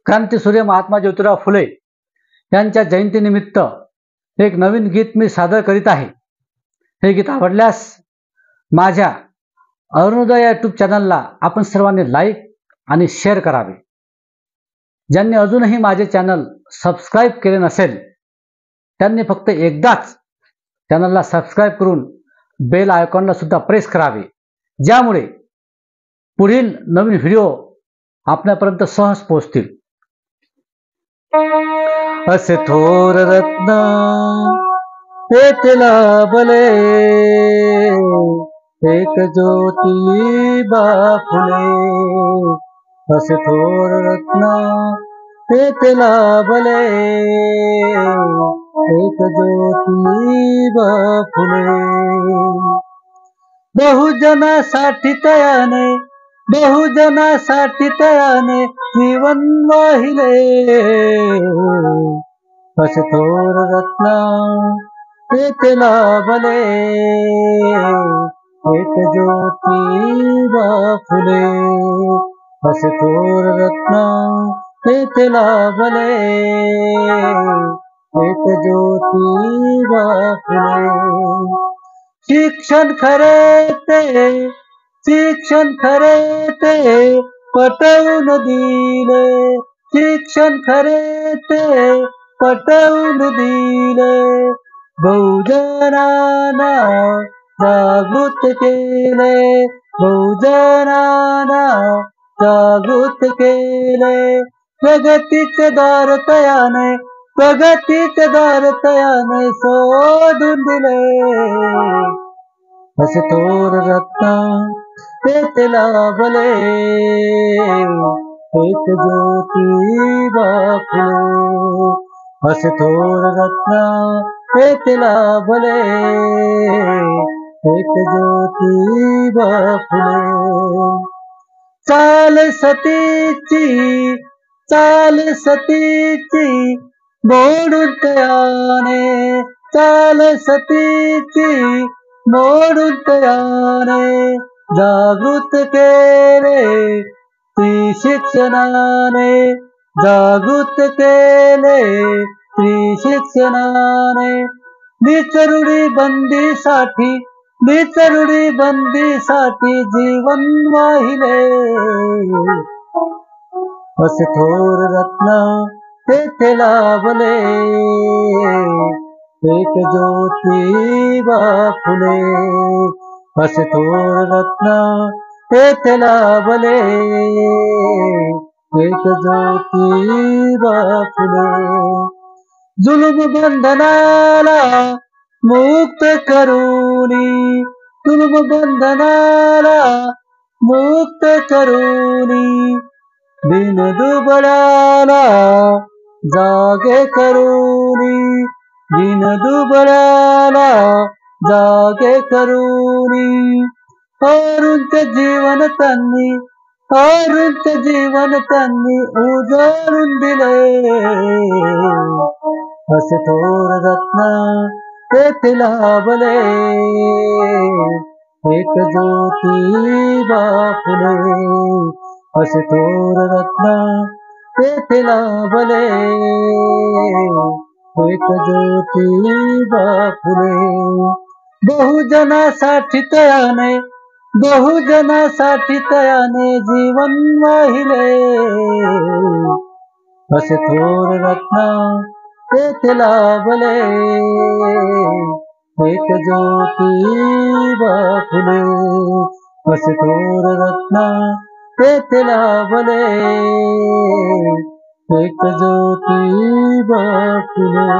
क्रांतीसूर्य महात्मा ज्योतिराव फुले यांच्या जयंतीनिमित्त एक नवीन गीत मी सादर करीत आहे। हे गीत आवडल्यास माझ्या अरुणोदय यूट्यूब चॅनलला आपण सर्वांनी लाईक आणि शेअर करावे। ज्यांनी अजूनही माझे चॅनल सबस्क्राईब केले नसेल त्यांनी फक्त एकदाच चॅनलला सबस्क्राईब करून बेल आयकॉनला सुद्धा प्रेस करावे, ज्यामुळे पुढील नवीन व्हिडिओ आपल्यापर्यंत सहज पोहोचतील। असे थोर रत्न पेटला भले, एक ज्योतिबा फुले। असे थोर रत्न पेटला भले, एक ज्योतिबा फुले। बहुजनासाठी तयाने जीवन वाहिले। असे थोर रत्न पेटला भले, एक ज्योतिबा फुले। असे थोर रत्न पेटला भले, एक ज्योतिबा फुले। शिक्षण खरे ते पटवून दिले, शिक्षण खरे ते पटवून दिले। बहुजनांना जागृत केले, बहुजनांना जागृत केले। प्रगतीचे दार तयाने शोधून दिले। असे थोर रत्न पेटला भले, एक ज्योतिबा फुले। असे थोर रत्न पेटला भले, एक ज्योतिबा फुले। चाल सतीची मोडून तयाने, चाल सतीची मोडून तयाने। जागृत केले स्त्री शिक्षणाने, जागृत केले स्त्री शिक्षणाने। नीचरूढी बंदीसाठी जीवन वाहिले। असे थोर रत्न पेटला भले, एक ज्योतिबा फुले। असे थोर रत्न पेटला भले, एक ज्योतिबा फुले। जुलूम बंधनाला मुक्त करूनी, जुलूम बंधनाला मुक्त करूनी। दीन दुबळ्याला जागे करूनी, दीन दुबळ्याला जागे करूनी। अरुणचे जीवन त्यांनी उजळून दिले। असे थोर रत्न पेटला भले, एक ज्योतिबा फुले। असे थोर रत्न पेटला भले, एक ज्योतिबा फुले। बहुजनासाठी तयाने जीवन वाहिले। असे थोर रत्न पेटला भले, एक ज्योतिबा फुले। असे थोर रत्न पेटला भले, एक ज्योतिबा फुले।